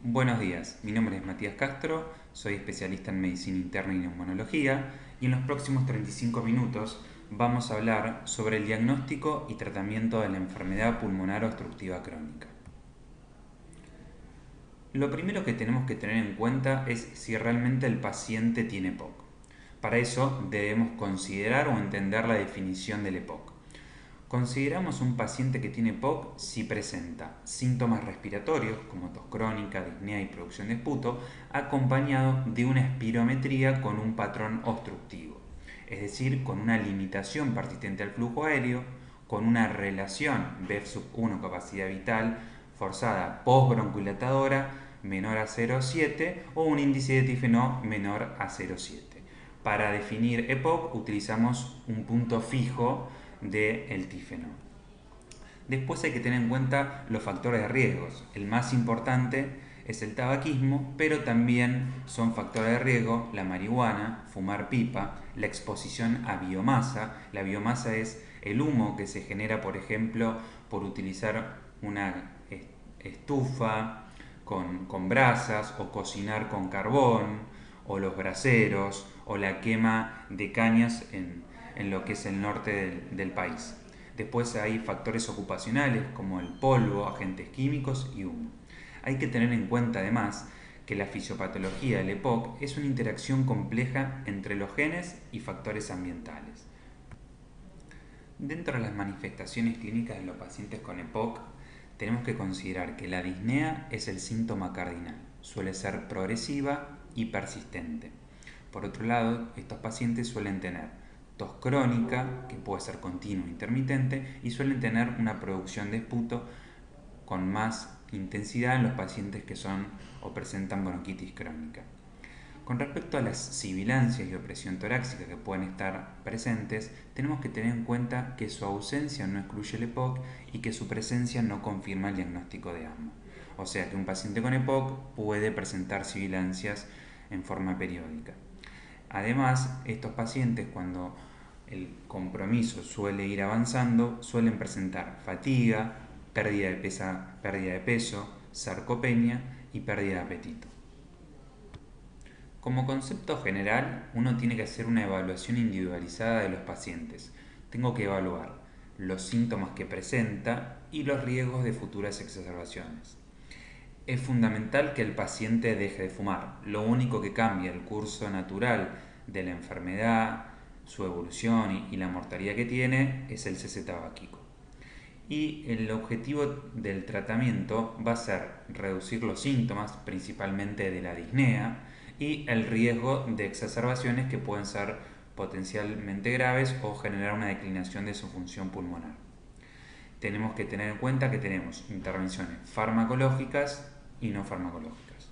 Buenos días, mi nombre es Matías Castro, soy especialista en medicina interna y neumonología y en los próximos 35 minutos vamos a hablar sobre el diagnóstico y tratamiento de la enfermedad pulmonar obstructiva crónica. Lo primero que tenemos que tener en cuenta es si realmente el paciente tiene EPOC. Para eso debemos considerar o entender la definición del EPOC. Consideramos un paciente que tiene POC si presenta síntomas respiratorios como tos crónica, disnea y producción de esputo, acompañado de una espirometría con un patrón obstructivo, es decir, con una limitación persistente al flujo aéreo, con una relación BEF1 capacidad vital forzada postbronquilatadora menor a 0,7 o un índice de TIFNO menor a 0,7. Para definir EPOC utilizamos un punto fijo del TIFNO. Después hay que tener en cuenta los factores de riesgos. El más importante es el tabaquismo, pero también son factores de riesgo la marihuana, fumar pipa, la exposición a biomasa. La biomasa es el humo que se genera, por ejemplo, por utilizar una estufa con brasas o cocinar con carbón o los braseros o la quema de cañas en lo que es el norte del país. Después hay factores ocupacionales como el polvo, agentes químicos y humo. Hay que tener en cuenta además que la fisiopatología del EPOC es una interacción compleja entre los genes y factores ambientales. Dentro de las manifestaciones clínicas de los pacientes con EPOC, tenemos que considerar que la disnea es el síntoma cardinal. Suele ser progresiva y persistente. Por otro lado, estos pacientes suelen tener tos crónica, que puede ser continua o intermitente, y suelen tener una producción de esputo con más intensidad en los pacientes que son o presentan bronquitis crónica. Con respecto a las sibilancias y opresión torácica que pueden estar presentes, tenemos que tener en cuenta que su ausencia no excluye el EPOC y que su presencia no confirma el diagnóstico de asma. O sea que un paciente con EPOC puede presentar sibilancias en forma periódica. Además, estos pacientes cuando el compromiso suele ir avanzando, suelen presentar fatiga, pérdida de peso, sarcopenia y pérdida de apetito. Como concepto general, uno tiene que hacer una evaluación individualizada de los pacientes. Tengo que evaluar los síntomas que presenta y los riesgos de futuras exacerbaciones. Es fundamental que el paciente deje de fumar. Lo único que cambia el curso natural de la enfermedad, su evolución y la mortalidad que tiene es el cese tabáquico. Y el objetivo del tratamiento va a ser reducir los síntomas, principalmente de la disnea, y el riesgo de exacerbaciones que pueden ser potencialmente graves o generar una declinación de su función pulmonar. Tenemos que tener en cuenta que tenemos intervenciones farmacológicas y no farmacológicas.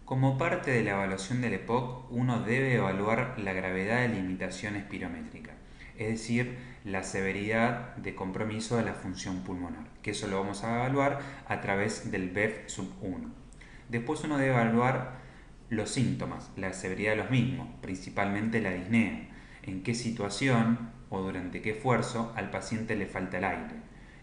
Como parte de la evaluación del EPOC, uno debe evaluar la gravedad de limitación espirométrica, es decir, la severidad de compromiso de la función pulmonar, que eso lo vamos a evaluar a través del BEF sub 1. Después uno debe evaluar los síntomas, la severidad de los mismos, principalmente la disnea, en qué situación o durante qué esfuerzo al paciente le falta el aire,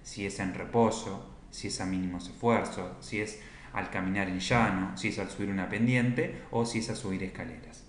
si es en reposo, si es a mínimos esfuerzos, si es al caminar en llano, si es al subir una pendiente o si es a subir escaleras.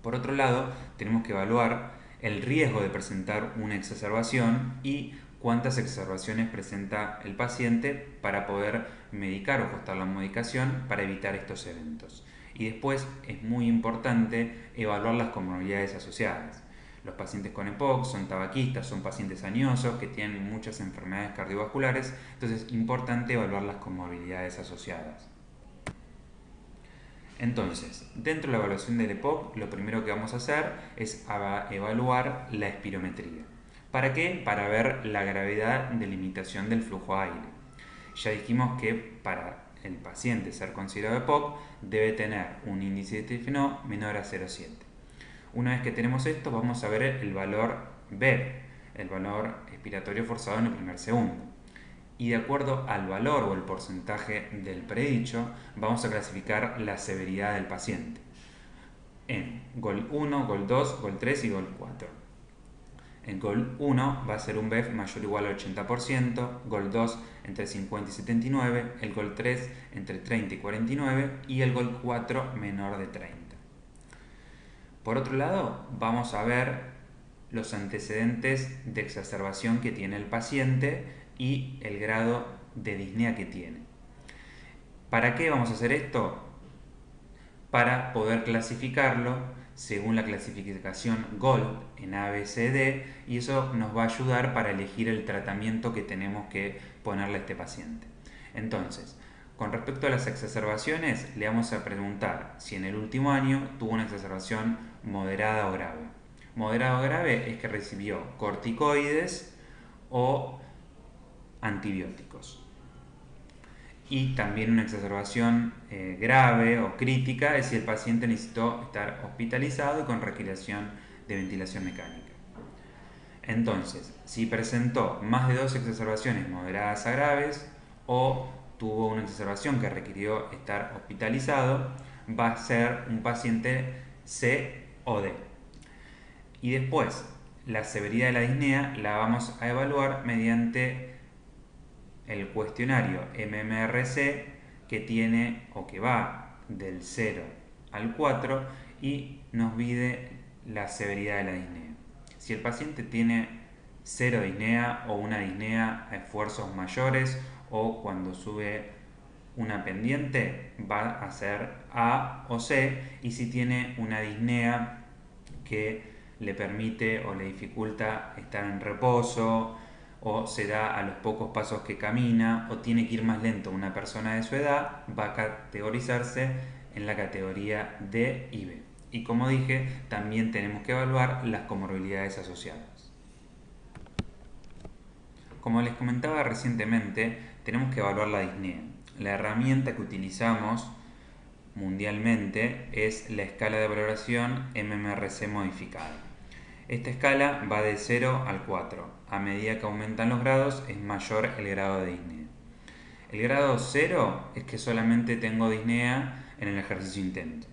Por otro lado, tenemos que evaluar el riesgo de presentar una exacerbación y cuántas exacerbaciones presenta el paciente para poder medicar o ajustar la medicación para evitar estos eventos. Y después es muy importante evaluar las comorbilidades asociadas. Los pacientes con EPOC son tabaquistas, son pacientes añosos que tienen muchas enfermedades cardiovasculares, entonces es importante evaluar las comorbilidades asociadas. Entonces, dentro de la evaluación del EPOC, lo primero que vamos a hacer es evaluar la espirometría. ¿Para qué? Para ver la gravedad de limitación del flujo aire. Ya dijimos que para el paciente ser considerado EPOC debe tener un índice de TFNO menor a 0,7. Una vez que tenemos esto, vamos a ver el valor B, el valor expiratorio forzado en el primer segundo. Y de acuerdo al valor o el porcentaje del predicho, vamos a clasificar la severidad del paciente en GOL 1, GOL 2, GOL 3 y GOL 4. El GOL 1 va a ser un BEF mayor o igual al 80%, GOL 2 entre 50 y 79, el GOL 3 entre 30 y 49 y el GOL 4 menor de 30. Por otro lado, vamos a ver los antecedentes de exacerbación que tiene el paciente y el grado de disnea que tiene. ¿Para qué vamos a hacer esto? Para poder clasificarlo según la clasificación GOLD en ABCD, y eso nos va a ayudar para elegir el tratamiento que tenemos que ponerle a este paciente. Entonces, con respecto a las exacerbaciones, le vamos a preguntar si en el último año tuvo una exacerbación moderada o grave. Moderada o grave es que recibió corticoides o antibióticos. Y también una exacerbación grave o crítica es si el paciente necesitó estar hospitalizado y con requisición de ventilación mecánica. Entonces, si presentó más de 2 exacerbaciones moderadas a graves o tuvo una exacerbación que requirió estar hospitalizado, va a ser un paciente C o D. Y después, la severidad de la disnea la vamos a evaluar mediante el cuestionario MMRC, que tiene o que va del 0 al 4 y nos mide la severidad de la disnea. Si el paciente tiene 0 disnea o una disnea a esfuerzos mayores o cuando sube una pendiente, va a ser A o C, y si tiene una disnea que le permite o le dificulta estar en reposo, o se da a los pocos pasos que camina, o tiene que ir más lento una persona de su edad, va a categorizarse en la categoría D y B. Y como dije, también tenemos que evaluar las comorbilidades asociadas. Como les comentaba recientemente, tenemos que evaluar la disnea. La herramienta que utilizamos mundialmente es la escala de valoración MMRC modificada. Esta escala va de 0 al 4. A medida que aumentan los grados es mayor el grado de disnea. El grado 0 es que solamente tengo disnea en el ejercicio intento.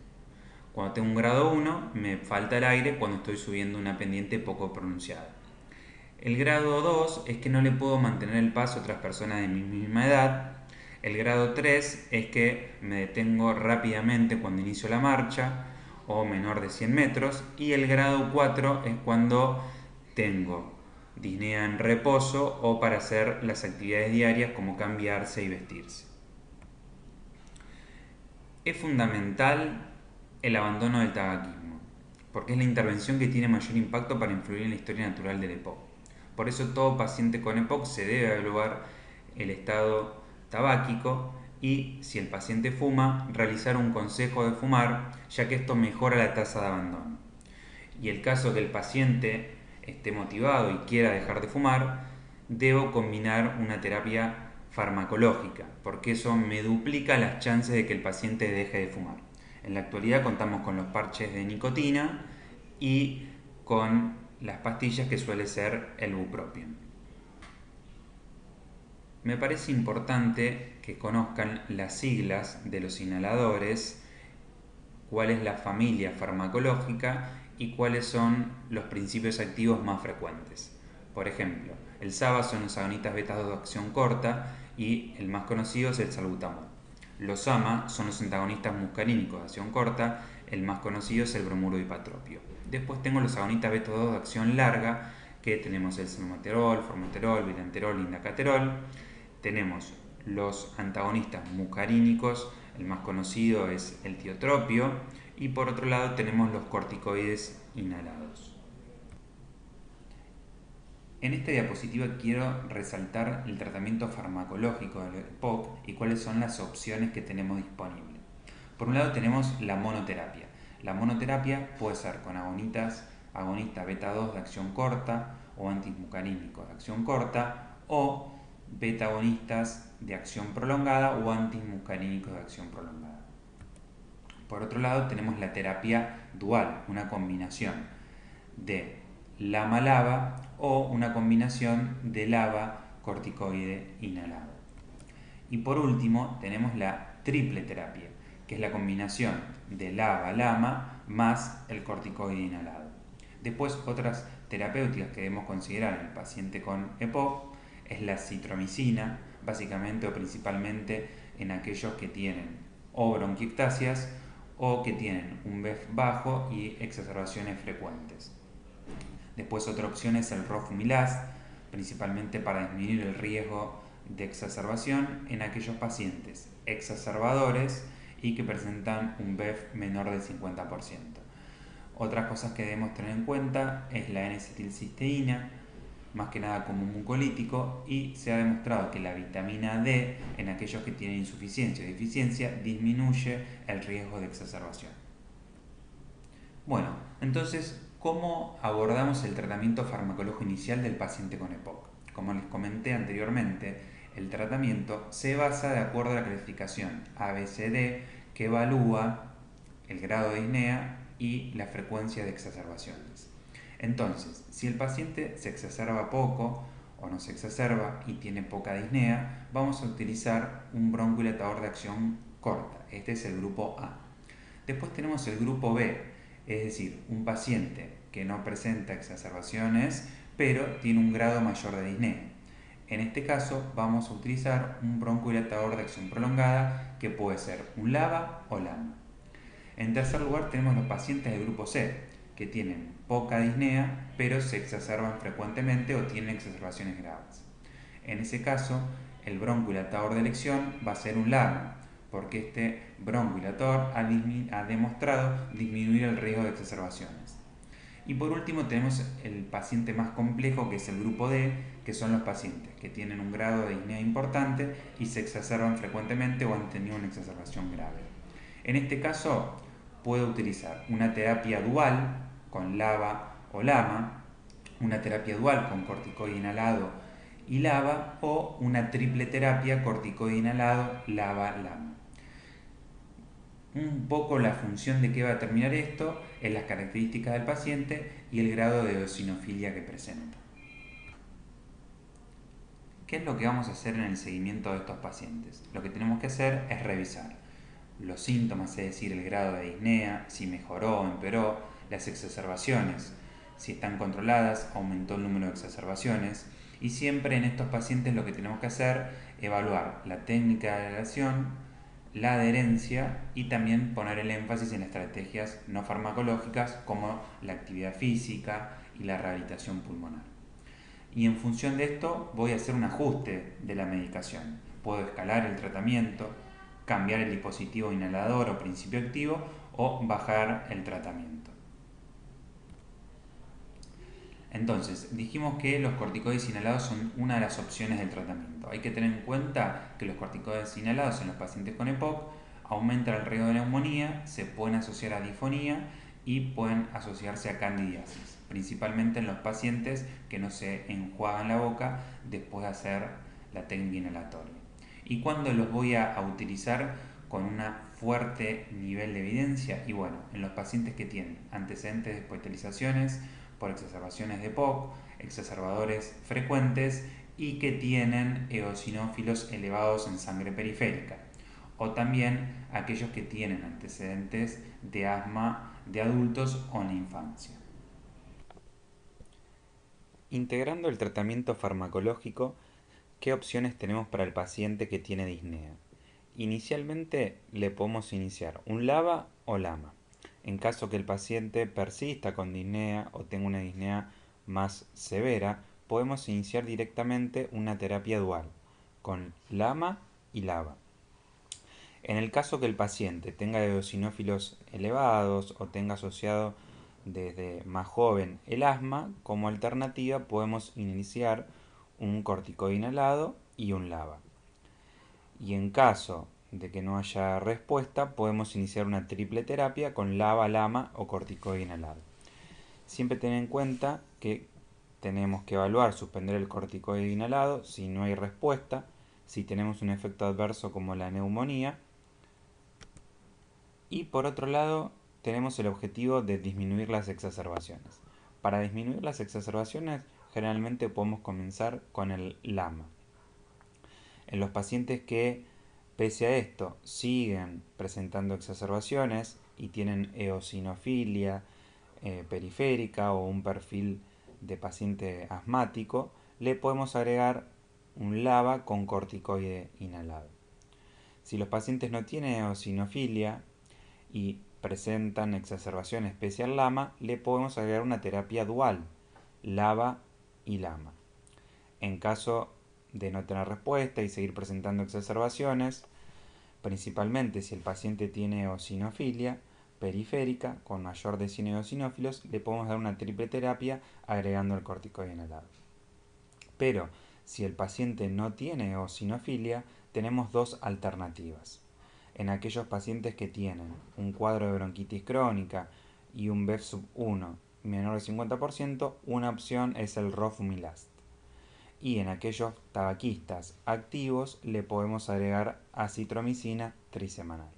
Cuando tengo un grado 1 me falta el aire cuando estoy subiendo una pendiente poco pronunciada. El grado 2 es que no le puedo mantener el paso a otras personas de mi misma edad. El grado 3 es que me detengo rápidamente cuando inicio la marcha o menor de 100 metros. Y el grado 4 es cuando tengo disnea en reposo o para hacer las actividades diarias como cambiarse y vestirse. Es fundamental el abandono del tabaquismo, porque es la intervención que tiene mayor impacto para influir en la historia natural del EPOC. Por eso todo paciente con EPOC se debe evaluar el estado tabáquico y, si el paciente fuma, realizar un consejo de fumar, ya que esto mejora la tasa de abandono. Y el caso que el paciente esté motivado y quiera dejar de fumar, debo combinar una terapia farmacológica, porque eso me duplica las chances de que el paciente deje de fumar. En la actualidad contamos con los parches de nicotina y con las pastillas, que suele ser el bupropion. Me parece importante que conozcan las siglas de los inhaladores, cuál es la familia farmacológica y cuáles son los principios activos más frecuentes. Por ejemplo, el SABA son los agonistas beta 2 de acción corta y el más conocido es el salbutamol. Los AMA son los antagonistas muscarínicos de acción corta, el más conocido es el bromuro dipatropio. Después tengo los agonistas beta 2 de acción larga, que tenemos el salmeterol, formoterol, bilanterol, indacaterol. Tenemos los antagonistas muscarínicos, el más conocido es el tiotropio, y por otro lado tenemos los corticoides inhalados. En esta diapositiva quiero resaltar el tratamiento farmacológico del EPOC y cuáles son las opciones que tenemos disponibles. Por un lado tenemos la monoterapia. La monoterapia puede ser con agonista beta 2 de acción corta o antimuscarínicos de acción corta, o beta agonistas de acción prolongada o antimuscarínicos de acción prolongada. Por otro lado tenemos la terapia dual, una combinación de LAMA-LABA o una combinación de LABA corticoide inhalado. Y por último tenemos la triple terapia, que es la combinación de LABA-LAMA más el corticoide inhalado. Después otras terapéuticas que debemos considerar en el paciente con EPOC es la citromicina, básicamente o principalmente en aquellos que tienen o bronquiectasias o que tienen un BEF bajo y exacerbaciones frecuentes. Después otra opción es el rofumilast, principalmente para disminuir el riesgo de exacerbación en aquellos pacientes exacerbadores y que presentan un BEF menor del 50%. Otras cosas que debemos tener en cuenta es la N-acetilcisteína, más que nada como un mucolítico, y se ha demostrado que la vitamina D en aquellos que tienen insuficiencia o deficiencia disminuye el riesgo de exacerbación. Bueno, entonces, ¿cómo abordamos el tratamiento farmacológico inicial del paciente con EPOC? Como les comenté anteriormente, el tratamiento se basa de acuerdo a la clasificación ABCD que evalúa el grado de disnea y la frecuencia de exacerbaciones. Entonces, si el paciente se exacerba poco o no se exacerba y tiene poca disnea, vamos a utilizar un broncodilatador de acción corta. Este es el grupo A. Después tenemos el grupo B, es decir, un paciente que no presenta exacerbaciones, pero tiene un grado mayor de disnea. En este caso vamos a utilizar un broncodilatador de acción prolongada que puede ser un LABA o LAMA. En tercer lugar tenemos los pacientes del grupo C, que tienen poca disnea, pero se exacerban frecuentemente o tienen exacerbaciones graves. En ese caso, el broncodilatador de elección va a ser un LAMA, porque este broncodilatador ha demostrado disminuir el riesgo de exacerbaciones. Y por último tenemos el paciente más complejo, que es el grupo D, que son los pacientes que tienen un grado de disnea importante y se exacerban frecuentemente o han tenido una exacerbación grave. En este caso puedo utilizar una terapia dual con LABA o LAMA, una terapia dual con corticoide inhalado y LABA o una triple terapia corticoide inhalado, LABA, LAMA. Un poco la función de qué va a determinar esto es las características del paciente y el grado de eosinofilia que presenta. ¿Qué es lo que vamos a hacer en el seguimiento de estos pacientes? Lo que tenemos que hacer es revisar los síntomas, es decir, el grado de disnea, si mejoró o empeoró, las exacerbaciones, si están controladas, aumentó el número de exacerbaciones, y siempre en estos pacientes lo que tenemos que hacer es evaluar la técnica de aleación, la adherencia y también poner el énfasis en estrategias no farmacológicas como la actividad física y la rehabilitación pulmonar. Y en función de esto voy a hacer un ajuste de la medicación. Puedo escalar el tratamiento, cambiar el dispositivo inhalador o principio activo o bajar el tratamiento. Entonces, dijimos que los corticoides inhalados son una de las opciones del tratamiento. Hay que tener en cuenta que los corticoides inhalados en los pacientes con EPOC aumentan el riesgo de neumonía, se pueden asociar a difonía y pueden asociarse a candidiasis, principalmente en los pacientes que no se enjuagan la boca después de hacer la técnica inhalatoria. ¿Y cuándo los voy a utilizar con un fuerte nivel de evidencia? Y bueno, en los pacientes que tienen antecedentes de hospitalizaciones por exacerbaciones de EPOC, exacerbadores frecuentes y que tienen eosinófilos elevados en sangre periférica, o también aquellos que tienen antecedentes de asma de adultos o en la infancia. Integrando el tratamiento farmacológico, ¿qué opciones tenemos para el paciente que tiene disnea? Inicialmente le podemos iniciar un LABA o LAMA. En caso que el paciente persista con disnea o tenga una disnea más severa, podemos iniciar directamente una terapia dual con LAMA y LABA. En el caso que el paciente tenga eosinófilos elevados o tenga asociado desde más joven el asma, como alternativa podemos iniciar un corticoide inhalado y un LABA. Y en caso de que no haya respuesta, podemos iniciar una triple terapia con LABA, LAMA o corticoide inhalado. Siempre ten en cuenta que tenemos que evaluar suspender el corticoide inhalado si no hay respuesta, si tenemos un efecto adverso como la neumonía. Y por otro lado, tenemos el objetivo de disminuir las exacerbaciones. Para disminuir las exacerbaciones, generalmente podemos comenzar con el LAMA. En los pacientes que, pese a esto, siguen presentando exacerbaciones y tienen eosinofilia periférica o un perfil de paciente asmático, le podemos agregar un LABA con corticoide inhalado. Si los pacientes no tienen eosinofilia y presentan exacerbación especial LAMA, le podemos agregar una terapia dual, LABA y LAMA. En caso de no tener respuesta y seguir presentando exacerbaciones, principalmente si el paciente tiene eosinofilia periférica con mayor de 100 eosinófilos, le podemos dar una triple terapia agregando el corticoide inhalado. Pero si el paciente no tiene eosinofilia, tenemos dos alternativas. En aquellos pacientes que tienen un cuadro de bronquitis crónica y un BEF sub 1 menor del 50%, una opción es el Rofumilast. Y en aquellos tabaquistas activos le podemos agregar acitromicina trisemanal.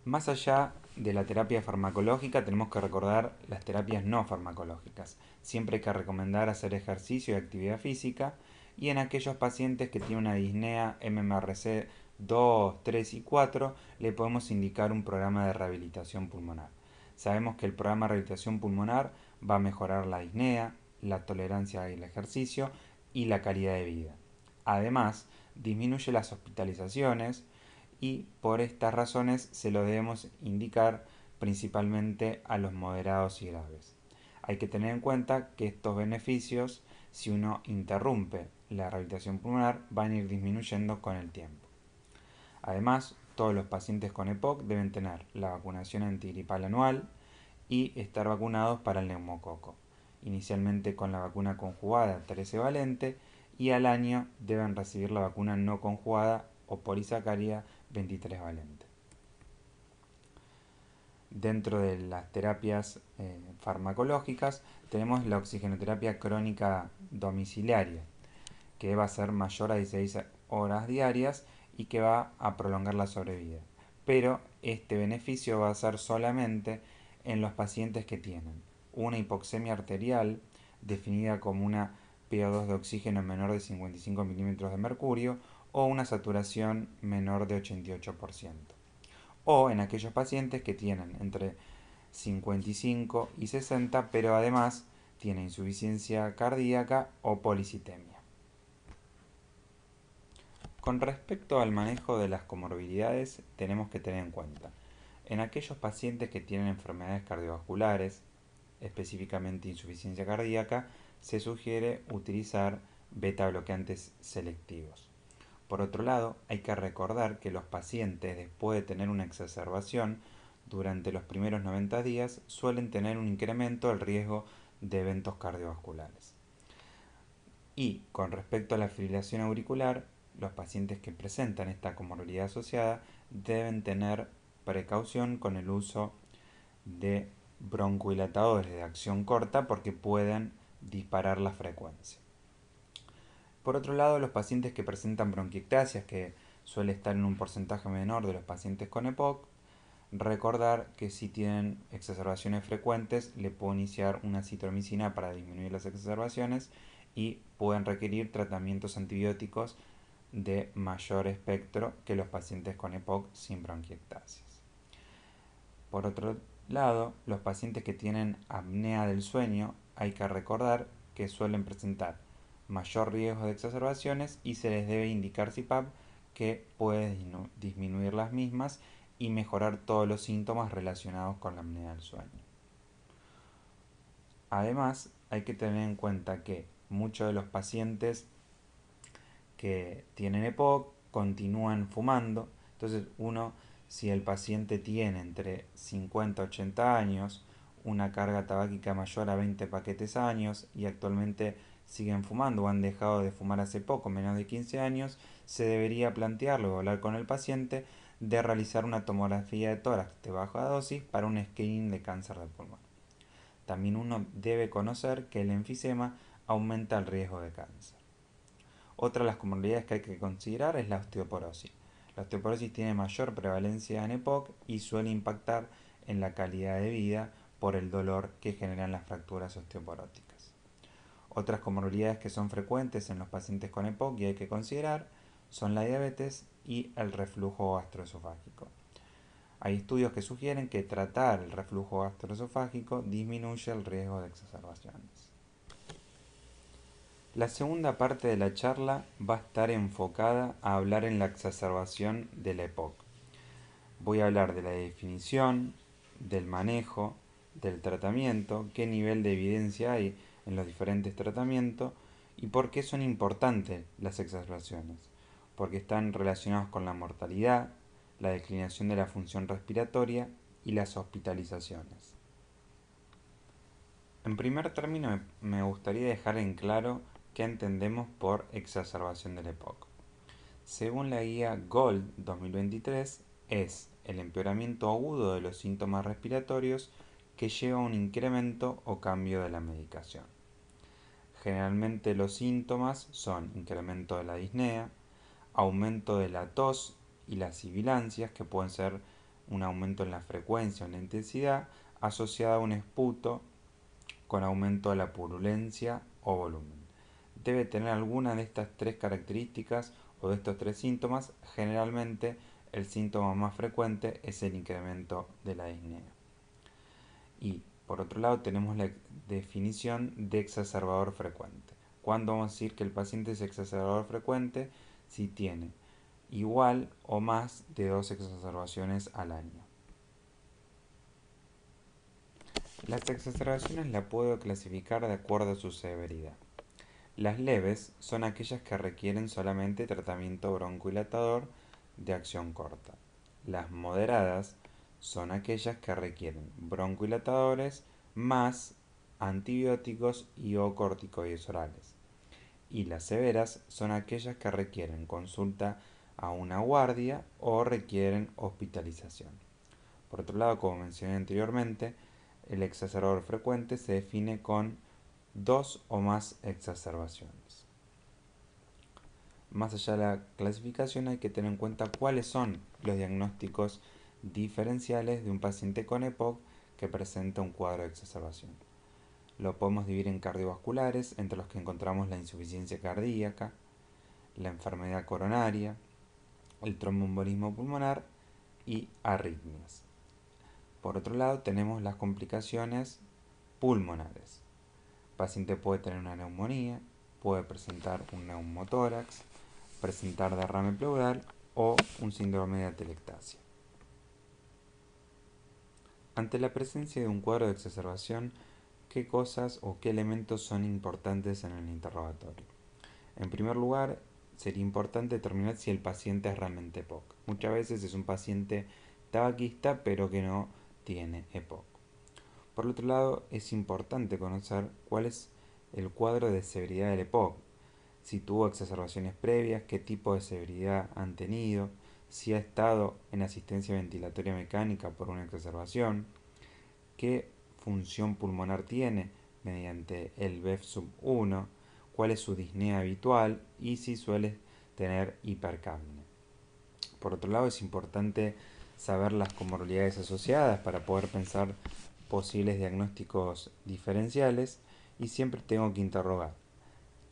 Más allá de la terapia farmacológica, tenemos que recordar las terapias no farmacológicas. Siempre hay que recomendar hacer ejercicio y actividad física, y en aquellos pacientes que tienen una disnea MMRC 2, 3 y 4 le podemos indicar un programa de rehabilitación pulmonar. Sabemos que el programa de rehabilitación pulmonar va a mejorar la disnea, la tolerancia al ejercicio y la calidad de vida. Además, disminuye las hospitalizaciones y por estas razones se lo debemos indicar principalmente a los moderados y graves. Hay que tener en cuenta que estos beneficios, si uno interrumpe la rehabilitación pulmonar, van a ir disminuyendo con el tiempo. Además, todos los pacientes con EPOC deben tener la vacunación antigripal anual y estar vacunados para el neumococo, inicialmente con la vacuna conjugada 13 valente, y al año deben recibir la vacuna no conjugada o polisacárida 23 valente. Dentro de las terapias farmacológicas tenemos la oxigenoterapia crónica domiciliaria, que va a ser mayor a 16 horas diarias y que va a prolongar la sobrevida. Pero este beneficio va a ser solamente en los pacientes que tienen una hipoxemia arterial definida como una PO2 de oxígeno menor de 55 milímetros de mercurio o una saturación menor de 88%. O en aquellos pacientes que tienen entre 55 y 60, pero además tienen insuficiencia cardíaca o policitemia. Con respecto al manejo de las comorbilidades, tenemos que tener en cuenta, en aquellos pacientes que tienen enfermedades cardiovasculares, específicamente insuficiencia cardíaca, se sugiere utilizar beta bloqueantes selectivos. Por otro lado, hay que recordar que los pacientes, después de tener una exacerbación, durante los primeros 90 días suelen tener un incremento del riesgo de eventos cardiovasculares. Y con respecto a la fibrilación auricular, los pacientes que presentan esta comorbilidad asociada deben tener precaución con el uso de broncodilatadores de acción corta porque pueden disparar la frecuencia. Por otro lado, los pacientes que presentan bronquiectasias, que suele estar en un porcentaje menor de los pacientes con EPOC, recordar que si tienen exacerbaciones frecuentes, le puedo iniciar una citromicina para disminuir las exacerbaciones y pueden requerir tratamientos antibióticos de mayor espectro que los pacientes con EPOC sin bronquiectasias. Por otro lado, los pacientes que tienen apnea del sueño, hay que recordar que suelen presentar mayor riesgo de exacerbaciones y se les debe indicar CPAP, que puede disminuir las mismas y mejorar todos los síntomas relacionados con la apnea del sueño. Además, hay que tener en cuenta que muchos de los pacientes que tienen EPOC continúan fumando. Entonces, si el paciente tiene entre 50 y 80 años, una carga tabáquica mayor a 20 paquetes años y actualmente siguen fumando o han dejado de fumar hace poco, menos de 15 años, se debería plantearlo o hablar con el paciente de realizar una tomografía de tórax de baja dosis para un screening de cáncer de pulmón. También uno debe conocer que el enfisema aumenta el riesgo de cáncer. Otra de las comorbilidades que hay que considerar es la osteoporosis. La osteoporosis tiene mayor prevalencia en EPOC y suele impactar en la calidad de vida por el dolor que generan las fracturas osteoporóticas. Otras comorbilidades que son frecuentes en los pacientes con EPOC y hay que considerar son la diabetes y el reflujo gastroesofágico. Hay estudios que sugieren que tratar el reflujo gastroesofágico disminuye el riesgo de exacerbaciones. La segunda parte de la charla va a estar enfocada a hablar en la exacerbación de la EPOC. Voy a hablar de la definición, del manejo, del tratamiento, qué nivel de evidencia hay en los diferentes tratamientos y por qué son importantes las exacerbaciones. Porque están relacionados con la mortalidad, la declinación de la función respiratoria y las hospitalizaciones. En primer término, me gustaría dejar en claro qué entendemos por exacerbación del EPOC. Según la guía GOLD 2023, es el empeoramiento agudo de los síntomas respiratorios que lleva a un incremento o cambio de la medicación. Generalmente los síntomas son incremento de la disnea, aumento de la tos y las sibilancias, que pueden ser un aumento en la frecuencia o en la intensidad, asociada a un esputo con aumento de la purulencia o volumen. Debe tener alguna de estas tres características o de estos tres síntomas. Generalmente el síntoma más frecuente es el incremento de la disnea. Y por otro lado tenemos la definición de exacerbador frecuente. ¿Cuándo vamos a decir que el paciente es exacerbador frecuente? Si tiene igual o más de 2 exacerbaciones al año. Las exacerbaciones las puedo clasificar de acuerdo a su severidad. Las leves son aquellas que requieren solamente tratamiento broncohilatador de acción corta. Las moderadas son aquellas que requieren broncohilatadores más antibióticos y o corticoides orales. Y las severas son aquellas que requieren consulta a una guardia o requieren hospitalización. Por otro lado, como mencioné anteriormente, el exacerbador frecuente se define con 2 o más exacerbaciones. Más allá de la clasificación hay que tener en cuenta cuáles son los diagnósticos diferenciales de un paciente con EPOC que presenta un cuadro de exacerbación. Lo podemos dividir en cardiovasculares, entre los que encontramos la insuficiencia cardíaca, la enfermedad coronaria, el tromboembolismo pulmonar y arritmias. Por otro lado tenemos las complicaciones pulmonares. El paciente puede tener una neumonía, puede presentar un neumotórax, presentar derrame pleural o un síndrome de atelectasia. Ante la presencia de un cuadro de exacerbación, ¿qué cosas o qué elementos son importantes en el interrogatorio? En primer lugar, sería importante determinar si el paciente es realmente EPOC. Muchas veces es un paciente tabaquista pero que no tiene EPOC. Por otro lado, es importante conocer cuál es el cuadro de severidad del EPOC, si tuvo exacerbaciones previas, qué tipo de severidad han tenido, si ha estado en asistencia ventilatoria mecánica por una exacerbación, qué función pulmonar tiene mediante el BEF-1, cuál es su disnea habitual y si suele tener hipercapnia. Por otro lado, es importante saber las comorbilidades asociadas para poder pensar posibles diagnósticos diferenciales y siempre tengo que interrogar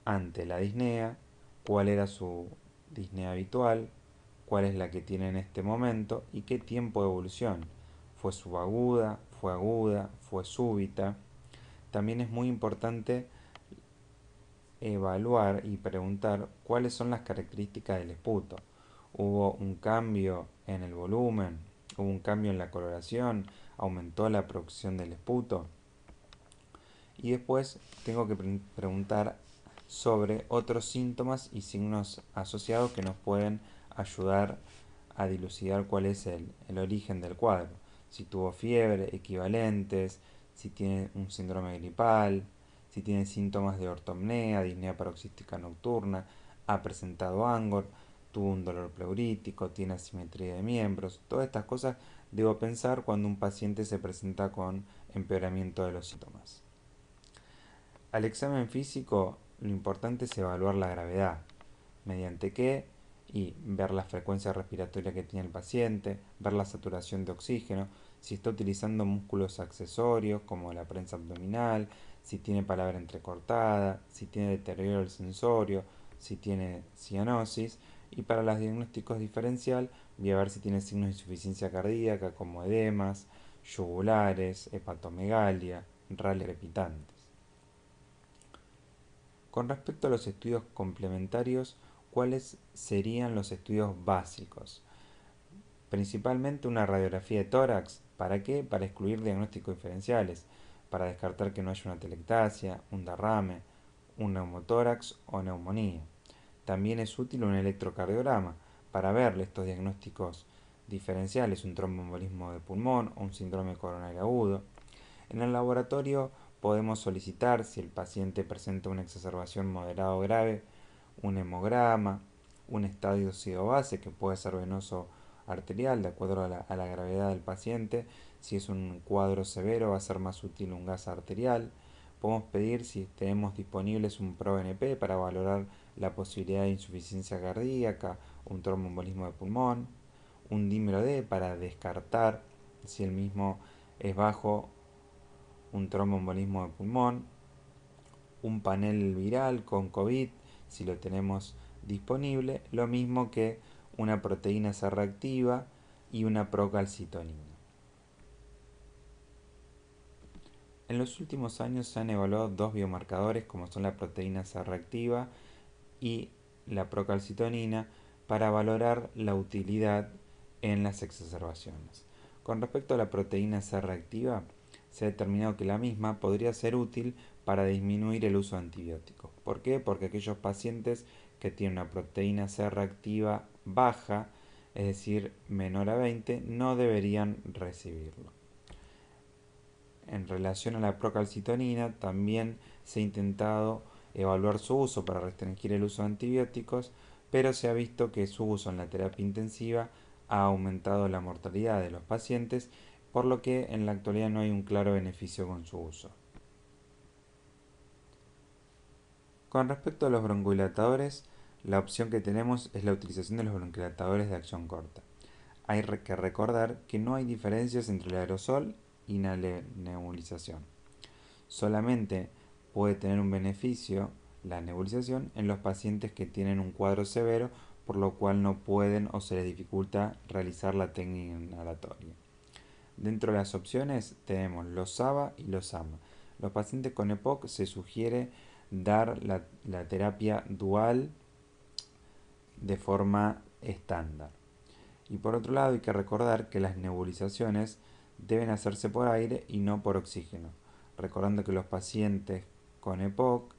ante la disnea cuál era su disnea habitual, cuál es la que tiene en este momento y qué tiempo de evolución. ¿Fue subaguda? ¿Fue aguda? ¿Fue súbita? También es muy importante evaluar y preguntar cuáles son las características del esputo. ¿Hubo un cambio en el volumen? ¿Hubo un cambio en la coloración? ¿Aumentó la producción del esputo? Y después tengo que preguntar sobre otros síntomas y signos asociados que nos pueden ayudar a dilucidar cuál es el origen del cuadro. Si tuvo fiebre, equivalentes, si tiene un síndrome gripal, si tiene síntomas de ortopnea, disnea paroxística nocturna, ha presentado ANGOR, tuvo un dolor pleurítico, tiene asimetría de miembros. Todas estas cosas debo pensar cuando un paciente se presenta con empeoramiento de los síntomas. Al examen físico, lo importante es evaluar la gravedad. ¿Mediante qué? Y ver la frecuencia respiratoria que tiene el paciente, ver la saturación de oxígeno, si está utilizando músculos accesorios como la prensa abdominal, si tiene palabra entrecortada, si tiene deterioro del sensorio, si tiene cianosis Y para los diagnósticos diferencial, voy a ver si tiene signos de insuficiencia cardíaca como edemas, yugulares, hepatomegalia, rales crepitantes. Con respecto a los estudios complementarios, ¿cuáles serían los estudios básicos? Principalmente una radiografía de tórax. ¿Para qué? Para excluir diagnósticos diferenciales, para descartar que no haya una telectasia, un derrame, un neumotórax o neumonía. También es útil un electrocardiograma para ver estos diagnósticos diferenciales, un tromboembolismo de pulmón o un síndrome coronario agudo. En el laboratorio podemos solicitar, si el paciente presenta una exacerbación moderada o grave, un hemograma, un estadio ácido-base que puede ser venoso arterial de acuerdo a la gravedad del paciente. Si es un cuadro severo va a ser más útil un gas arterial. Podemos pedir si tenemos disponibles un ProNP para valorar la posibilidad de insuficiencia cardíaca, un tromboembolismo de pulmón, un dímero D para descartar si el mismo es bajo, un tromboembolismo de pulmón, un panel viral con COVID si lo tenemos disponible, lo mismo que una proteína C reactiva y una procalcitonina. En los últimos años se han evaluado dos biomarcadores como son la proteína C reactiva y la procalcitonina para valorar la utilidad en las exacerbaciones. Con respecto a la proteína C reactiva, se ha determinado que la misma podría ser útil para disminuir el uso de antibióticos. ¿Por qué? Porque aquellos pacientes que tienen una proteína C reactiva baja, es decir, menor a 20, no deberían recibirlo. En relación a la procalcitonina, también se ha intentado evaluar su uso para restringir el uso de antibióticos, pero se ha visto que su uso en la terapia intensiva ha aumentado la mortalidad de los pacientes, por lo que en la actualidad no hay un claro beneficio con su uso. Con respecto a los broncohilatadores, la opción que tenemos es la utilización de los broncohilatadores de acción corta. Hay que recordar que no hay diferencias entre el aerosol y la nebulización. Solamente puede tener un beneficio la nebulización en los pacientes que tienen un cuadro severo, por lo cual no pueden o se les dificulta realizar la técnica inhalatoria. Dentro de las opciones tenemos los SABA y los AMA. Los pacientes con EPOC se sugiere dar la terapia dual de forma estándar. Y por otro lado hay que recordar que las nebulizaciones deben hacerse por aire y no por oxígeno, recordando que los pacientes con EPOC,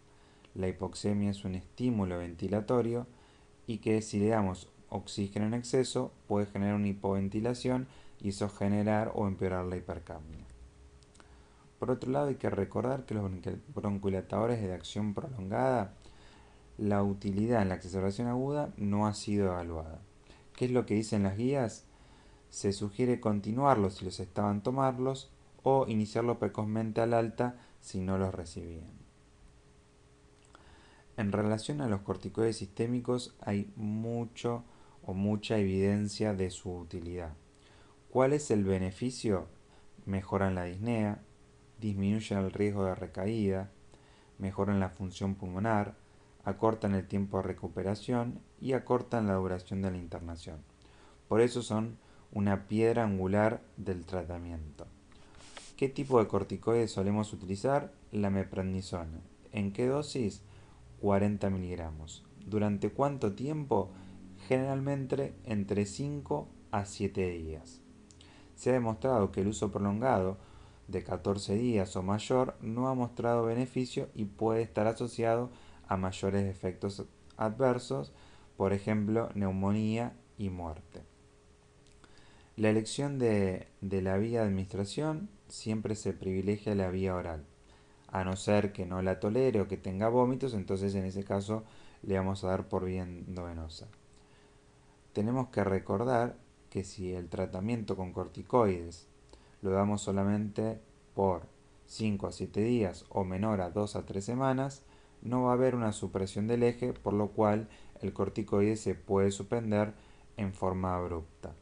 la hipoxemia es un estímulo ventilatorio y que si le damos oxígeno en exceso puede generar una hipoventilación y eso generar o empeorar la hipercapnia. Por otro lado hay que recordar que los broncohilatadores de acción prolongada, la utilidad en la exacerbación aguda no ha sido evaluada. ¿Qué es lo que dicen las guías? Se sugiere continuarlos si los estaban tomarlos o iniciarlos precozmente al alta si no los recibían. En relación a los corticoides sistémicos hay mucho o mucha evidencia de su utilidad. ¿Cuál es el beneficio? Mejoran la disnea, disminuyen el riesgo de recaída, mejoran la función pulmonar, acortan el tiempo de recuperación y acortan la duración de la internación. Por eso son una piedra angular del tratamiento. ¿Qué tipo de corticoides solemos utilizar? La meprednisona. ¿En qué dosis? 40 miligramos. ¿Durante cuánto tiempo? Generalmente entre 5 a 7 días. Se ha demostrado que el uso prolongado de 14 días o mayor no ha mostrado beneficio y puede estar asociado a mayores efectos adversos, por ejemplo, neumonía y muerte. La elección de la vía de administración siempre se privilegia la vía oral, a no ser que no la tolere o que tenga vómitos, entonces en ese caso le vamos a dar por vía endovenosa. Tenemos que recordar que si el tratamiento con corticoides lo damos solamente por 5 a 7 días o menor a 2 a 3 semanas, no va a haber una supresión del eje, por lo cual el corticoide se puede suspender en forma abrupta.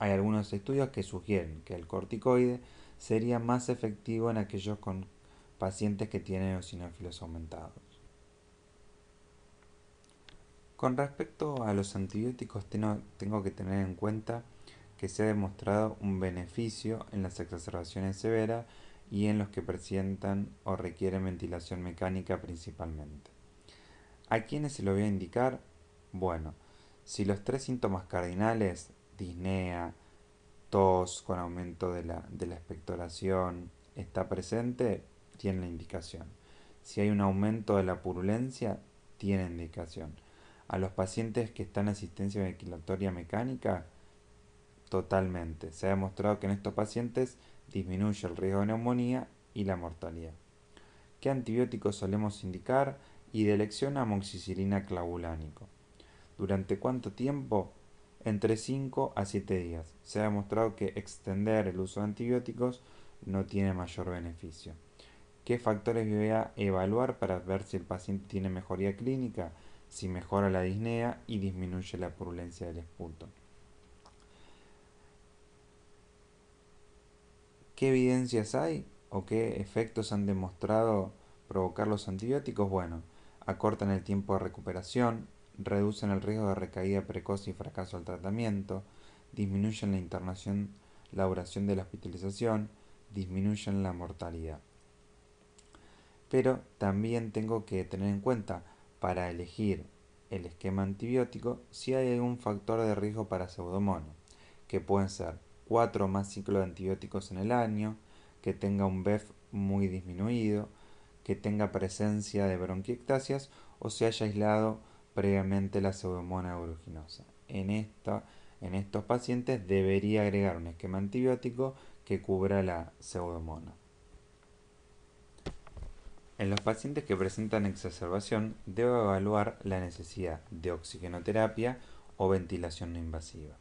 Hay algunos estudios que sugieren que el corticoide sería más efectivo en aquellos con pacientes que tienen eosinófilos aumentados. Con respecto a los antibióticos, tengo que tener en cuenta que se ha demostrado un beneficio en las exacerbaciones severas y en los que presentan o requieren ventilación mecánica principalmente. ¿A quiénes se lo voy a indicar? Bueno, si los tres síntomas cardinales, disnea, tos con aumento de la expectoración, está presente, tiene la indicación. Si hay un aumento de la purulencia, tiene indicación. A los pacientes que están en asistencia ventilatoria mecánica, totalmente. Se ha demostrado que en estos pacientes disminuye el riesgo de neumonía y la mortalidad. ¿Qué antibióticos solemos indicar? Y de elección amoxicilina clavulánico. ¿Durante cuánto tiempo? Entre 5 a 7 días. Se ha demostrado que extender el uso de antibióticos no tiene mayor beneficio. ¿Qué factores voy a evaluar para ver si el paciente tiene mejoría clínica? Si mejora la disnea y disminuye la purulencia del esputo. ¿Qué evidencias hay o qué efectos han demostrado provocar los antibióticos? Bueno, acortan el tiempo de recuperación, reducen el riesgo de recaída precoz y fracaso al tratamiento, disminuyen la internación, la duración de la hospitalización, disminuyen la mortalidad. Pero también tengo que tener en cuenta para elegir el esquema antibiótico si hay algún factor de riesgo para pseudomonas, que pueden ser 4 o más ciclos de antibióticos en el año, que tenga un BEF muy disminuido, que tenga presencia de bronquiectasias o se haya aislado previamente la pseudomonas aeruginosa. En estos pacientes debería agregar un esquema antibiótico que cubra la pseudomonas. En los pacientes que presentan exacerbación, debo evaluar la necesidad de oxigenoterapia o ventilación no invasiva.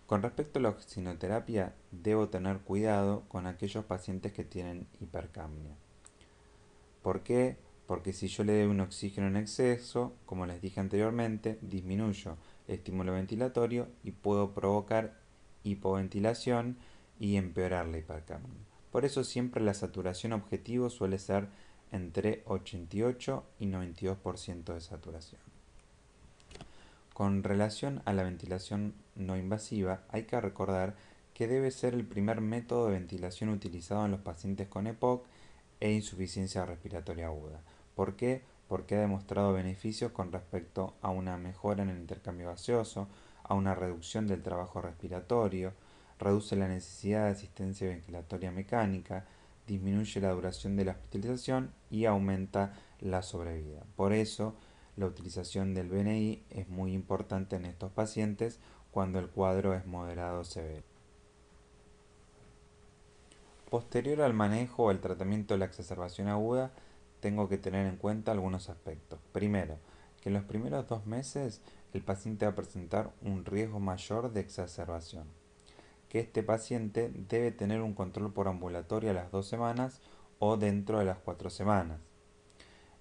Con respecto a la oxigenoterapia, debo tener cuidado con aquellos pacientes que tienen hipercapnia. ¿Por qué? Porque si yo le doy un oxígeno en exceso, como les dije anteriormente, disminuyo el estímulo ventilatorio y puedo provocar hipoventilación y empeorar la hipercapnia. Por eso siempre la saturación objetivo suele ser entre 88 y 92% de saturación. Con relación a la ventilación no invasiva, hay que recordar que debe ser el primer método de ventilación utilizado en los pacientes con EPOC e insuficiencia respiratoria aguda. ¿Por qué? Porque ha demostrado beneficios con respecto a una mejora en el intercambio gaseoso, a una reducción del trabajo respiratorio, reduce la necesidad de asistencia ventilatoria mecánica, disminuye la duración de la hospitalización y aumenta la sobrevida. Por eso, la utilización del BNI es muy importante en estos pacientes cuando el cuadro es moderado o severo. Posterior al manejo o al tratamiento de la exacerbación aguda, tengo que tener en cuenta algunos aspectos. Primero, que en los primeros 2 meses el paciente va a presentar un riesgo mayor de exacerbación. Que este paciente debe tener un control por ambulatorio a las 2 semanas o dentro de las 4 semanas.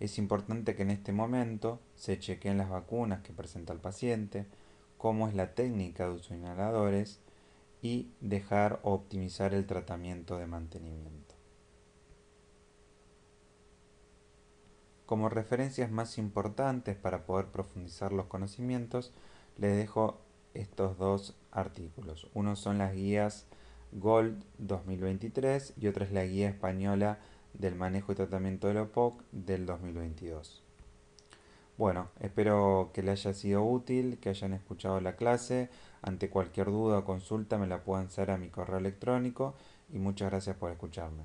Es importante que en este momento se chequeen las vacunas que presenta el paciente, cómo es la técnica de uso de inhaladores y dejar o optimizar el tratamiento de mantenimiento. Como referencias más importantes para poder profundizar los conocimientos, les dejo estos dos artículos. Uno son las guías Gold 2023 y otra es la guía española del manejo y tratamiento de la OPOC del 2022. Bueno, espero que les haya sido útil, que hayan escuchado la clase. Ante cualquier duda o consulta me la pueden hacer a mi correo electrónico y muchas gracias por escucharme.